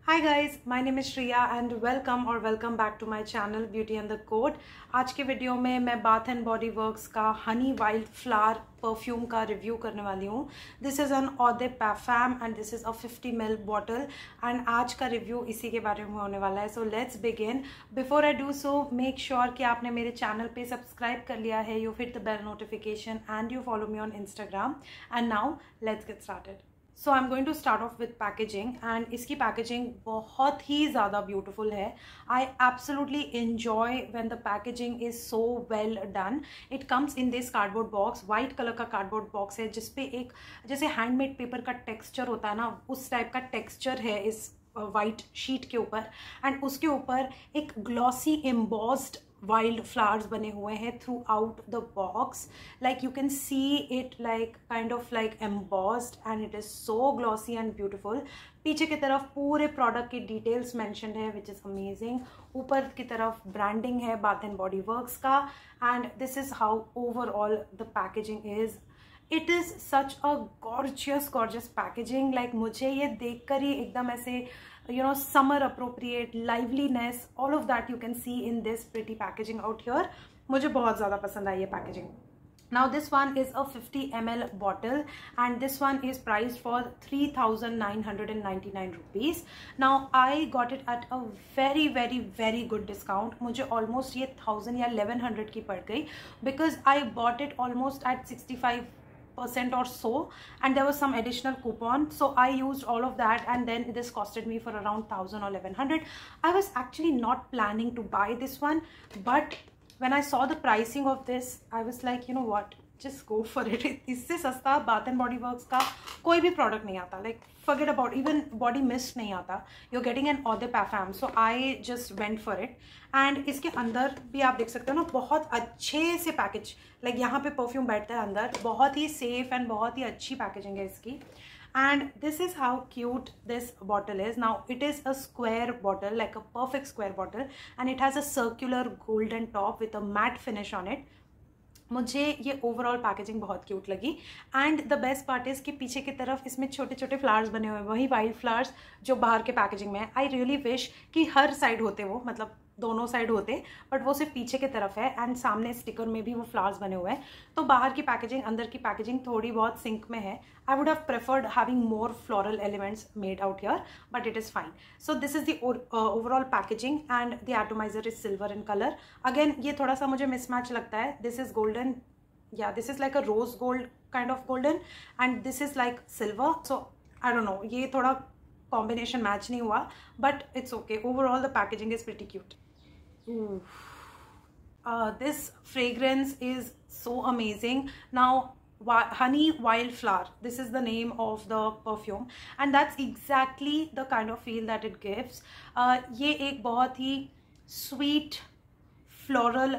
Hi guys, my name is Shriya and welcome back to my channel beauty and the code. आज के video में मैं bath and body works का honey wild flower perfume का review करने वाली हूँ। This is an eau de parfum and this is a 50 ml bottle and आज का रिव्यू इसी के बारे में होने वाला है। So let's begin. Before I do so make sure कि आपने मेरे चैनल पे सब्सक्राइब कर लिया है, you hit the bell notification and you follow me on Instagram. And now let's get started. So I am going to start off with packaging and इसकी packaging बहुत ही ज़्यादा ब्यूटीफुल है। I absolutely enjoy when the packaging is so well done. It comes in this cardboard box, white colour का cardboard box है जिसपे एक जैसे हैंडमेड पेपर का टेक्सचर होता है ना, उस टाइप का टेक्सचर है इस वाइट शीट के ऊपर। एंड उसके ऊपर एक ग्लॉसी एम्बॉस्ड wild flowers बने हुए हैं through out the box. Like you can see it like kind of like embossed and it is so glossy and beautiful. पीछे की तरफ पूरे प्रोडक्ट की डिटेल्स मेंशन्ड है विच इज़ अमेजिंग। ऊपर की तरफ ब्रांडिंग है बाथ एंड बॉडी वर्क्स का and this is how overall the packaging is. It is such a gorgeous packaging. Like मुझे ये देख कर ही एकदम ऐसे summer appropriate liveliness, all of that you can see in this pretty packaging out here. मुझे बहुत ज़्यादा पसंद आई ये packaging. Now this one is a 50 ml bottle and this one is priced for 3,999 rupees. Now I got it at a very good discount. मुझे almost ये 1000 या 1100 की पड़ गई because I bought it almost at 65% or so and there was some additional coupon, so I used all of that and then this costed me for around 1000 or 1100. I was actually not planning to buy this one, but when I saw the pricing of this I was like, you know what, just go for it. इससे सस्ता bath and body works का कोई भी product नहीं आता। Like forget about even body mist नहीं आता। you're getting an eau de parfum, so I just went for it. and इसके अंदर भी आप देख सकते हो ना, बहुत अच्छे से पैकेज, लाइक यहाँ पे परफ्यूम बैठता है अंदर, बहुत ही सेफ एंड बहुत ही अच्छी पैकेजिंग है इसकी। and this is how cute this bottle is. Now it is a square bottle, like a perfect square bottle, and it has a circular golden top with a matte finish on it. मुझे ये overall packaging बहुत cute लगी and the best part is कि पीछे की तरफ इसमें छोटे छोटे फ्लावर्स बने हुए हैं, वही वाइल्ड फ्लावर्स जो बाहर के पैकेजिंग में है। आई रियली विश कि हर साइड होते वो, मतलब दोनों साइड होते, बट वो सिर्फ पीछे की तरफ है एंड सामने स्टिकर में भी वो फ्लावर्स बने हुए हैं। तो बाहर की पैकेजिंग अंदर की पैकेजिंग थोड़ी बहुत सिंक में है। I would have preferred having more floral elements made out here, but it is fine. So this is the overall packaging and the atomiser is silver in colour. Again ये थोड़ा सा मुझे mismatch लगता है। This is golden, yeah, this is like a rose gold kind of golden and this is like silver, so I don't know, ये थोड़ा combination match नहीं हुआ, but it's okay. Overall the packaging is pretty cute. This fragrance is so amazing. Now honey wildflower, this is the name of the perfume and that's exactly the kind of feel that it gives. ये एक बहुत ही sweet floral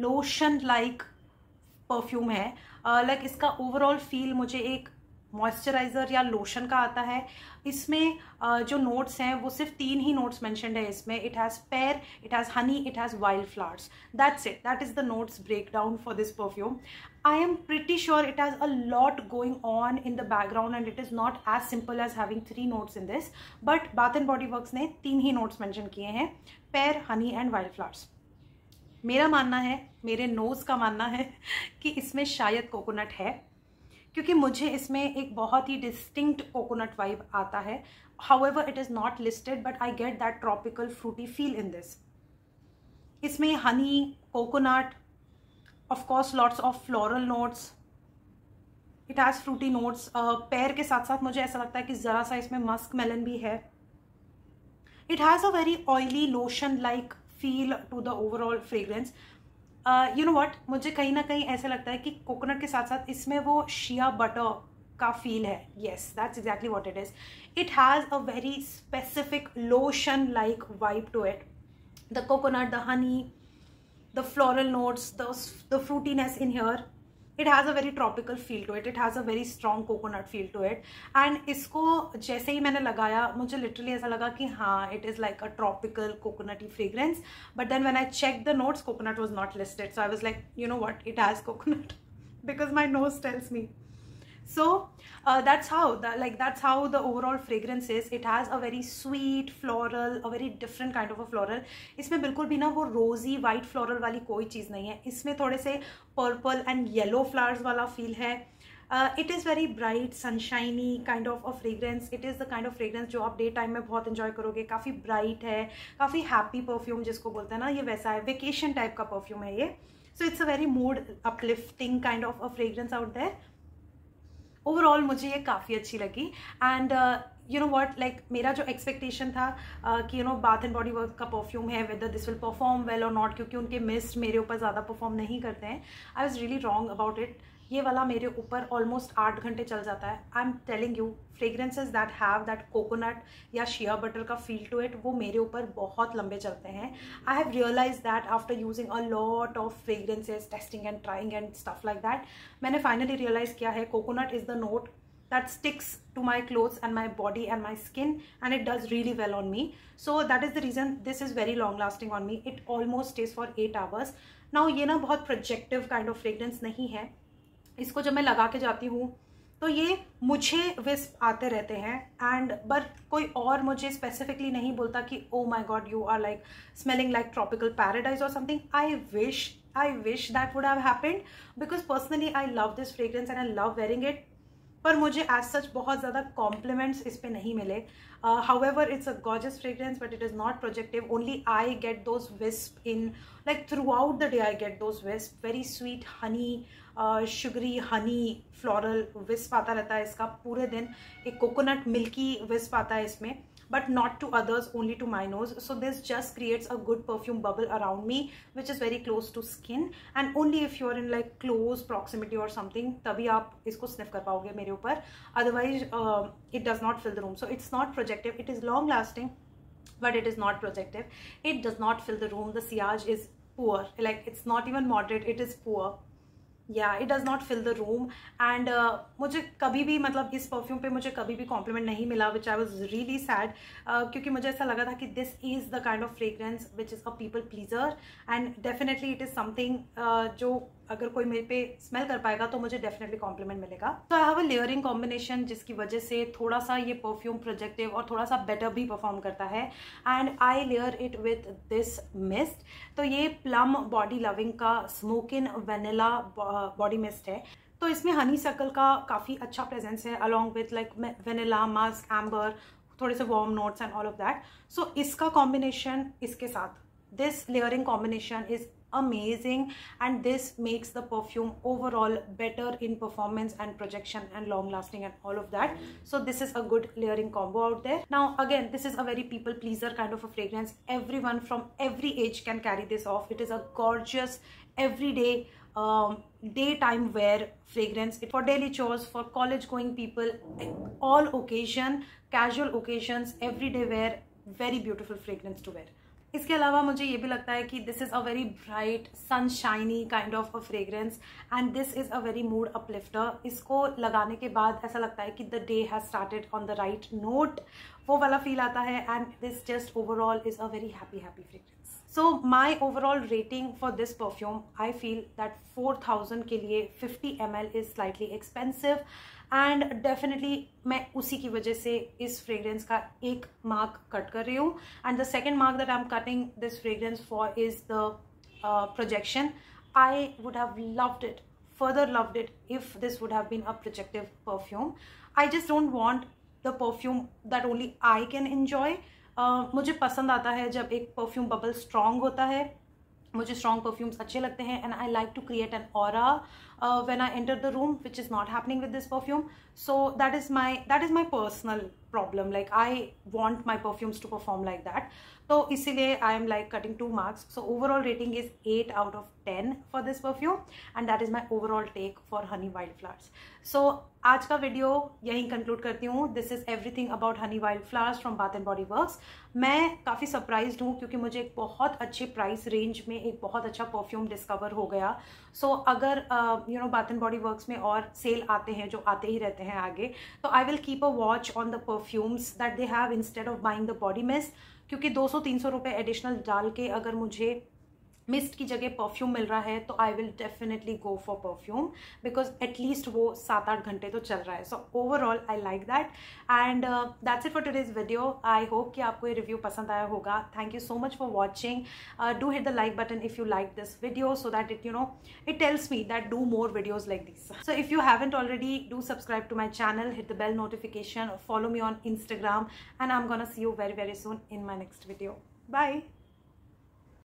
lotion like perfume है। Like इसका overall feel मुझे एक moisturiser या lotion का आता है। इसमें जो नोट्स हैं वो सिर्फ 3 ही नोट्स मेंशन्ड है इसमें। It has pear, it has honey, it has wild flowers, that's it, that is the notes break down for this perfume. I am pretty sure it has a lot going on in the background and it is not as simple as having 3 notes in this, but bath and body works ने 3 ही notes mention किए हैं, pear, honey and wild flowers. मेरा मानना है, मेरे nose का मानना है कि इसमें शायद कोकोनट है, क्योंकि मुझे इसमें एक बहुत ही डिस्टिंक्ट कोकोनट वाइब आता है। However it is not listed but I get that tropical fruity feel in this. इसमें honey, coconut, of course lots of floral notes, it has fruity notes. Pear के साथ साथ मुझे ऐसा लगता है कि ज़रा सा इसमें मस्क मेलन भी है। It has a very oily lotion like feel to the overall fragrance. You know what, मुझे कहीं ना कहीं ऐसा लगता है कि कोकोनट के साथ साथ इसमें वो शिया बटर का फील है। Yes, that's exactly what it is. It has a very specific lotion like vibe to it. The coconut, the honey, the floral notes, the fruitiness in here, it has a very tropical feel to it. It has a very strong coconut feel to it. and इसको जैसे ही मैंने लगाया मुझे literally ऐसा लगा कि हाँ, it is like a tropical coconutty fragrance. But then when I checked the notes, coconut was not listed. So I was like, you know what, it has coconut because my nose tells me. So that's how the overall fragrance is. It has a very sweet floral, a very different kind of a floral. इसमें बिल्कुल भी ना वो रोजी white floral वाली कोई चीज़ नहीं है. इसमें थोड़े से पर्पल एंड येलो फ्लावर्स वाला फील है. It is very bright sunshiny kind of a fragrance. It is the kind of fragrance जो आप डे टाइम में बहुत इंजॉय करोगे. काफ़ी ब्राइट है, काफ़ी हैप्पी परफ्यूम जिसको बोलते हैं ना, ये वैसा है. वेकेशन टाइप का परफ्यूम है ये. So it's a very mood uplifting kind of a fragrance out there. Overall मुझे ये काफ़ी अच्छी लगी. And you know what, like मेरा जो एक्सपेक्टेशन था कि you know bath and body works का परफ्यूम है, whether this will perform well और नॉट, क्योंकि उनके मिस्ट मेरे ऊपर ज़्यादा परफॉर्म नहीं करते हैं. I was really wrong about it. ये वाला मेरे ऊपर ऑलमोस्ट 8 घंटे चल जाता है. I am telling you, fragrances that have that coconut या शिया बटर का फील टू इट, वो मेरे ऊपर बहुत लंबे चलते हैं. I have realize that after using a lot of fragrances, testing and trying and stuff like that. मैंने फाइनली रियलाइज किया है coconut is the note that sticks to my clothes and my body and my skin, and it does really well on me. So that is the reason this is very long lasting on me. It almost stays for 8 hours. Now ये ना बहुत projective kind of fragrance नहीं है. इसको जब मैं लगा के जाती हूँ तो ये मुझे विस्प आते रहते हैं, एंड बट कोई और मुझे स्पेसिफिकली नहीं बोलता कि oh my god you are like smelling like tropical paradise और something. I wish that would have happened, because personally I love this fragrance and I love wearing it. पर मुझे as such बहुत ज़्यादा compliments इस पे नहीं मिले. However it's a gorgeous fragrance, but it is not projective. Only I get those wisp in like through out the day. I get those wisp, very sweet Honey, sugary Honey floral wisp आता रहता है इसका पूरे दिन. एक कोकोनट मिल्की विस्प आता है इसमें, but not to others, only to my nose. So this just creates a good perfume bubble around me, which is very close to skin, and only if you're in like close proximity or something, तभी आप इसको sniff कर पाओगे मेरे ऊपर. Otherwise it does not fill the room. So it's not projective. It is long lasting, but it is not projective. It does not fill the room. The sillage is poor. Like it's not even moderate. It is poor. या it does not fill the room. And मुझे कभी भी मतलब इस perfume पे मुझे कभी भी कॉम्प्लीमेंट नहीं मिला, विच आई वॉज रियली सैड, क्योंकि मुझे ऐसा लगा था कि this is the kind of fragrance which is a people pleaser, and definitely it is something जो अगर कोई मेरे पे स्मेल कर पाएगा तो मुझे डेफिनेटली कॉम्प्लीमेंट मिलेगा. तो I have a layering combination जिसकी वजह से थोड़ा सा ये परफ्यूम प्रोजेक्टिव और थोड़ा सा बेटर भी परफॉर्म करता है. And I layer it with this mist. तो ये प्लम बॉडी लविंग का स्मोकिन वेनिला बॉडी मिस्ट है. तो इसमें हनी सर्कल का काफ़ी अच्छा प्रेजेंस है, along with like vanilla, musk, amber, थोड़े से warm notes and all of that. So इसका कॉम्बिनेशन इसके साथ, this layering combination is amazing, and this makes the perfume overall better in performance and projection and long lasting and all of that. So this is a good layering combo out there. Now again, this is a very people pleaser kind of a fragrance. Everyone from every age can carry this off. It is a gorgeous everyday daytime wear fragrance. It for daily chores, for college going people, all occasion, casual occasions, everyday wear, very beautiful fragrance to wear. इसके अलावा मुझे ये भी लगता है कि this is a very bright sunshiny kind of a fragrance, and this is a very mood uplifter. इसको लगाने के बाद ऐसा लगता है कि the day has started on the right note, वो वाला फील आता है. And this just overall is a very happy fragrance. So my overall rating for this perfume, I feel that 4000 के लिए 50 ml is slightly expensive, and definitely मैं उसी की वजह से इस फ्रेग्रेंस का एक मार्क कट कर रही हूँ. And the second mark that I am cutting this fragrance for is the projection. I would have loved it, further loved it, if this would have been a projective perfume. I just don't want the perfume that only I can enjoy. मुझे पसंद आता है जब एक perfume bubble strong होता है. मुझे strong perfumes अच्छे लगते हैं, and I like to create an aura when I enter the room, which is not happening with this perfume. So that is my personal problem. Like I want my perfumes to perform like that. तो इसीलिए I am like cutting 2 marks. So overall rating is 8 out of 10 for this perfume, and that is my overall take for Honey Wildflowers. So आज का video यहीं conclude करती हूँ. This is everything about Honey wild flowers from bath and body works. मैं काफ़ी surprised हूँ क्योंकि मुझे एक बहुत अच्छे प्राइस रेंज में एक बहुत अच्छा परफ्यूम डिस्कवर हो गया. सो अगर बाथ एंड बॉडी वर्क्स में और सेल आते हैं, जो आते ही रहते हैं आगे, तो I will keep a watch on the perfumes that they have instead of buying the body mist. क्योंकि 200-300 रुपये एडिशनल डाल के अगर मुझे मिस्ट की जगह परफ्यूम मिल रहा है तो I will definitely go for perfume, because at least वो 7-8 घंटे तो चल रहा है. So overall I like that. And that's it for today's video. I hope कि आपको ये रिव्यू पसंद आया होगा. Thank you so much for watching. Do hit the like button if you like this video, so that it tells me that do more videos like these. So if you haven't already, do subscribe to my channel, hit the bell notification, follow me on Instagram, and I'm gonna see you very, very soon in my next video. Bye.